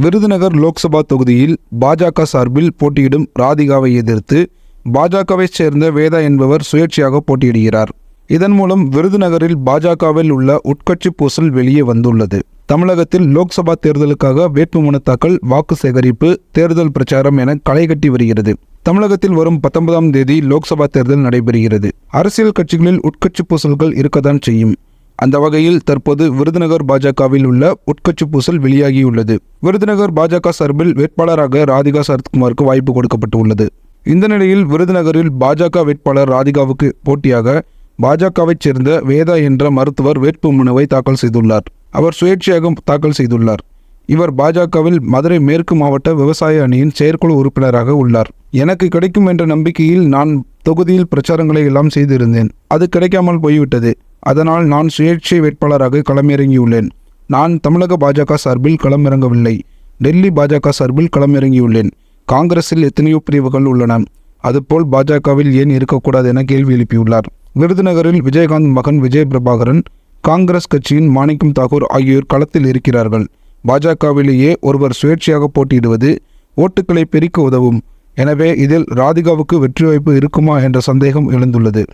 விருதுநகர் லோக்சபா தொகுதியில் பாஜக சார்பில் போட்டியிடும் ராதிகாவை எதிர்த்து பாஜகவைச் சேர்ந்த வேதா என்பவர் சுயேட்சையாக போட்டியிடுகிறார். இதன் மூலம் விருதுநகரில் பாஜகவில் உள்ள உட்கட்சி பூசல் வெளியே வந்துள்ளது. தமிழகத்தில் லோக்சபா தேர்தலுக்காக வேட்புமனு தாக்கல், வாக்கு சேகரிப்பு, தேர்தல் பிரச்சாரம் என களைகட்டி வருகிறது. தமிழகத்தில் வரும் 19ஆம் தேதி லோக்சபா தேர்தல் நடைபெறுகிறது. அரசியல் கட்சிகளில் உட்கட்சி பூசல்கள் இருக்கத்தான் செய்யும். அந்த வகையில் தற்போது விருதுநகர் பாஜகவில் உள்ள உட்கட்சி பூசல் வெளியாகியுள்ளது. விருதுநகர் பாஜக சார்பில் வேட்பாளராக ராதிகா சரத்குமாருக்கு வாய்ப்பு கொடுக்கப்பட்டுள்ளது. இந்த நிலையில் விருதுநகரில் பாஜக வேட்பாளர் ராதிகாவுக்கு போட்டியாக பாஜகவைச் சேர்ந்த வேதா என்ற மருத்துவர் வேட்புமனுவை தாக்கல் செய்துள்ளார். அவர் சுயேட்சையாக தாக்கல் செய்துள்ளார். இவர் பாஜகவில் மதுரை மேற்கு மாவட்ட விவசாய அணியின் செயற்குழு உறுப்பினராக உள்ளார். எனக்கு கிடைக்கும் என்ற நம்பிக்கையில் நான் தொகுதியில் பிரச்சாரங்களை எல்லாம் செய்திருந்தேன். அது கிடைக்காமல் போய்விட்டது. அதனால் நான் சுயேட்சை வேட்பாளராக களமிறங்கியுள்ளேன். நான் தமிழக பாஜக சார்பில் களமிறங்கவில்லை. டெல்லி பாஜக சார்பில் களமிறங்கியுள்ளேன். காங்கிரஸில் எத்தனையோ பிரிவுகள் உள்ளன. அதுபோல் பாஜகவில் ஏன் இருக்கக்கூடாது என கேள்வி எழுப்பியுள்ளார். விருதுநகரில் விஜயகாந்த் மகன் விஜய் பிரபாகரன், காங்கிரஸ் கட்சியின் மாணிக்கம் தாக்கூர் ஆகியோர் களத்தில் இருக்கிறார்கள். பாஜகவிலேயே ஒருவர் சுயேட்சையாக போட்டியிடுவது ஓட்டுக்களை பெருக்க உதவும். எனவே இதில் ராதிகாவுக்கு வெற்றி வாய்ப்பு இருக்குமா என்ற சந்தேகம் எழுந்துள்ளது.